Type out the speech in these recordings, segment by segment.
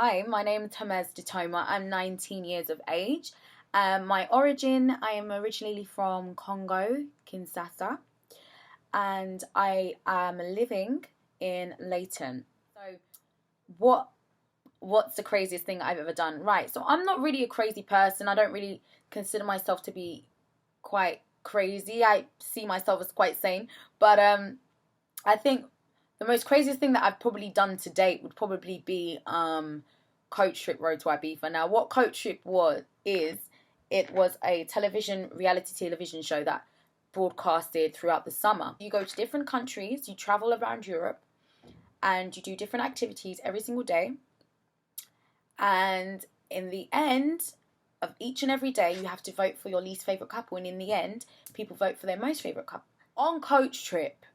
Hi, my name is Temez Ditoma. I'm 19 years of age. My origin, I am originally from Congo, Kinshasa, and I am living in Leighton. So, what's the craziest thing I've ever done? Right. So I'm not really a crazy person. I don't really consider myself to be quite crazy. I see myself as quite sane, but I think the most craziest thing that I've probably done to date would probably be Coach Trip Road to Ibiza. Now, what Coach Trip it was a reality television show that broadcasted throughout the summer. You go to different countries, you travel around Europe, and you do different activities every single day. And in the end of each and every day, you have to vote for your least favorite couple, and in the end, people vote for their most favorite couple. On Coach Trip,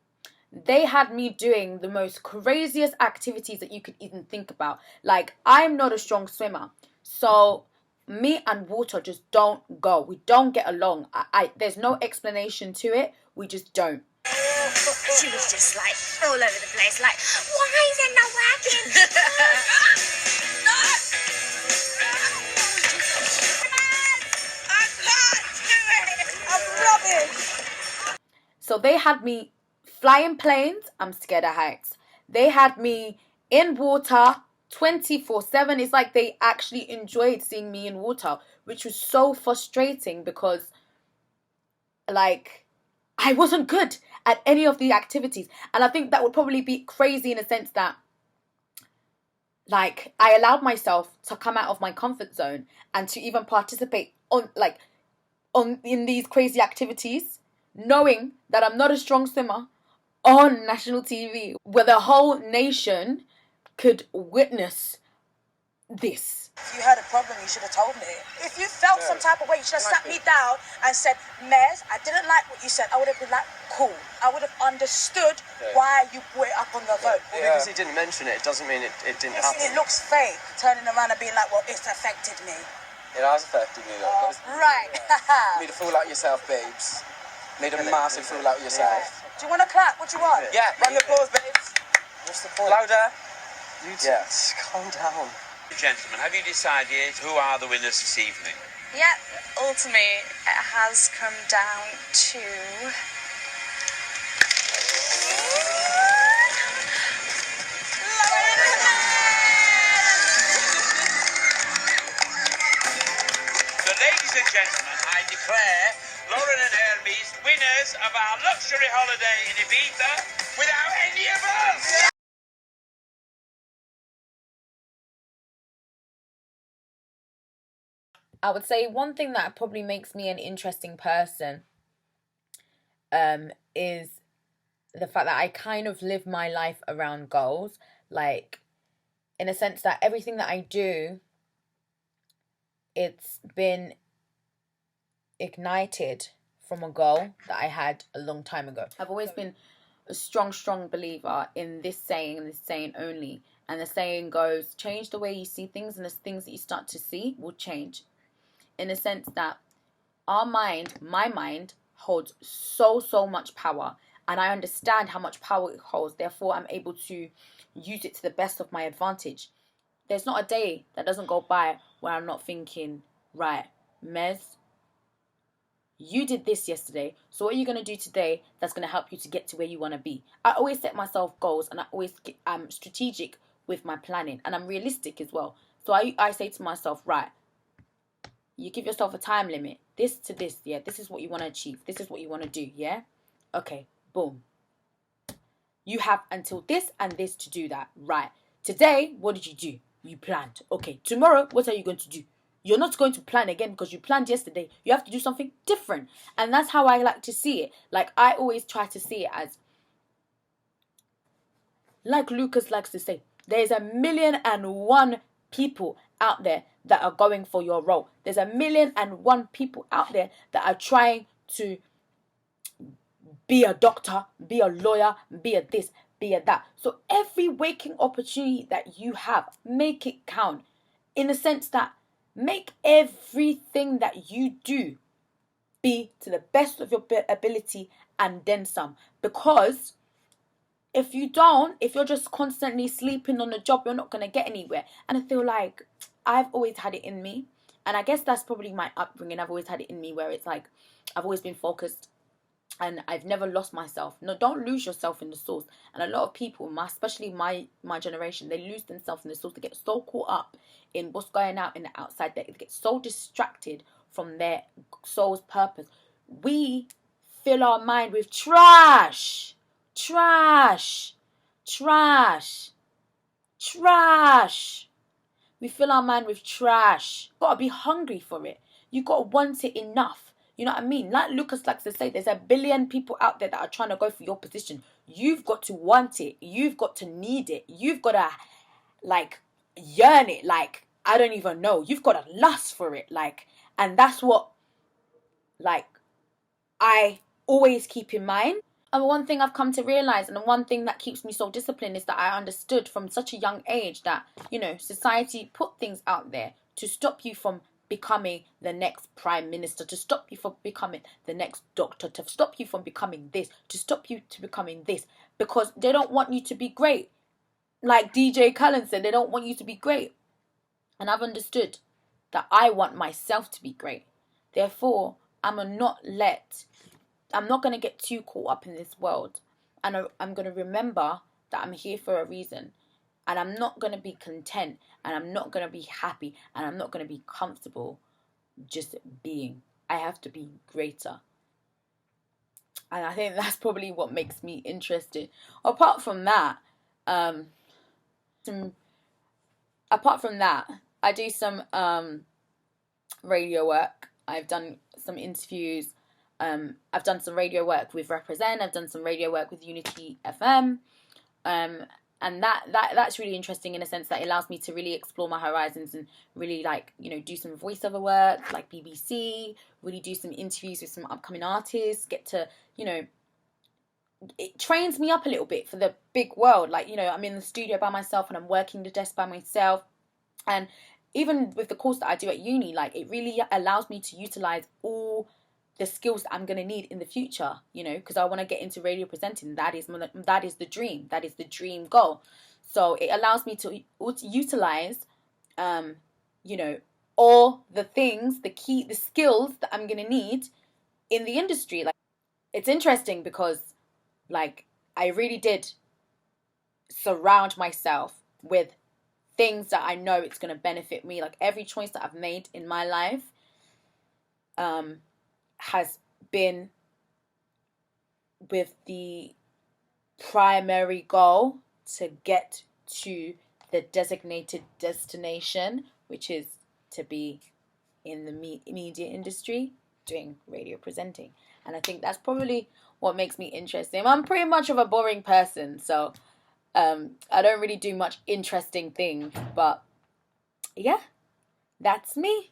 they had me doing the most craziest activities that you could even think about. Like, I'm not a strong swimmer, so me and water just don't go. We don't get along. There's no explanation to it. We just don't. She was just like all over the place, like, why is it not working? I can't do it. I'm rubbish. So they had me flying planes. I'm scared of heights. They had me in water 24/7. It's like they actually enjoyed seeing me in water, which was so frustrating because, like, I wasn't good at any of the activities. And I think that would probably be crazy in a sense that, like, I allowed myself to come out of my comfort zone and to even participate in these crazy activities, knowing that I'm not a strong swimmer on national TV, where the whole nation could witness this. If you had a problem, you should have told me. If you felt some type of way, you should have sat me down and said, Mez, I didn't like what you said. I would have been like, cool. I would have understood why you put it up on the vote. Well, because he didn't mention it doesn't mean it didn't happen. It looks fake, turning around and being like, well, it's affected me. It has affected me, though. Right. Made a fool out of yourself, babes. Made a massive fool out of yourself. Do you want to clap? What do you want? Yeah, run the applause, babes. What's the point? Louder. Yes, calm down. Gentlemen, have you decided who are the winners this evening? Yep, ultimately it has come down to So, ladies and gentlemen, I declare Lauren and Hermes winners of our luxury holiday in Ibiza without any of us! I would say one thing that probably makes me an interesting person is the fact that I kind of live my life around goals. Like, in a sense that everything that I do, it's been ignited from a goal that I had a long time ago. I've always been a strong believer in this saying and this saying only. And the saying goes, change the way you see things, and the things that you start to see will change. In a sense that my mind, holds so much power, and I understand how much power it holds. Therefore, I'm able to use it to the best of my advantage. There's not a day that doesn't go by where I'm not thinking, right, Mez, you did this yesterday, so what are you going to do today that's going to help you to get to where you want to be? I always set myself goals, and I'm strategic with my planning, and I'm realistic as well. So I say to myself, right, you give yourself a time limit. This to this, yeah. This is what you want to achieve. This is what you want to do, yeah? Okay, boom. You have until this and this to do that. Right. Today, what did you do? You planned. Okay, tomorrow, what are you going to do? You're not going to plan again because you planned yesterday. You have to do something different. And that's how I like to see it. Like, I always try to see it as, like Lucas likes to say, there's 1,000,001 people out there that are going for your role. There's 1,000,001 people out there that are trying to be a doctor, be a lawyer, be a this, be a that. So every waking opportunity that you have, make it count. In the sense that, make everything that you do be to the best of your ability and then some. Because if you're just constantly sleeping on the job, you're not going to get anywhere. And I feel like I've always had it in me. And I guess that's probably my upbringing. I've always had it in me where it's like, I've always been focused and I've never lost myself. No, don't lose yourself in the source. And a lot of people, especially my generation, they lose themselves in the source. They get so caught up in what's going out in the outside. They get so distracted from their soul's purpose. We fill our mind with trash. We fill our mind with trash. You gotta be hungry for it. You gotta want it enough. You know what I mean? Like Lucas likes to say, there's a billion people out there that are trying to go for your position. You've got to want it. You've got to need it. You've got to, like, yearn it. Like, I don't even know. You've got to lust for it. Like, and that's what, like, I always keep in mind. And one thing I've come to realize, and the one thing that keeps me so disciplined, is that I understood from such a young age that, you know, society put things out there to stop you from becoming the next prime minister, to stop you from becoming the next doctor, to stop you from becoming this, to stop you to becoming this, because they don't want you to be great. Like DJ Khaled said, they don't want you to be great. And I've understood that I want myself to be great. Therefore, I'm not going to get too caught up in this world. And I'm going to remember that I'm here for a reason. And I'm not going to be content. And I'm not going to be happy. And I'm not going to be comfortable just being. I have to be greater. And I think that's probably what makes me interested. Apart from that, I do some radio work. I've done some interviews. I've done some radio work with Represent. I've done some radio work with Unity FM. And that's really interesting in a sense that it allows me to really explore my horizons and really, like, you know, do some voiceover work like BBC, really do some interviews with some upcoming artists, get to, you know, it trains me up a little bit for the big world. Like, you know, I'm in the studio by myself and I'm working the desk by myself. And even with the course that I do at uni, like, it really allows me to utilize all the skills that I'm going to need in the future, you know, because I want to get into radio presenting. That is the dream. That is the dream goal. So it allows me to utilize, you know, all the things, the skills that I'm going to need in the industry. Like, it's interesting because, like, I really did surround myself with things that I know it's going to benefit me. Like, every choice that I've made in my life, has been with the primary goal to get to the designated destination, which is to be in the media industry doing radio presenting. And I think that's probably what makes me interesting. I'm pretty much of a boring person, so I don't really do much interesting things, but yeah, that's me.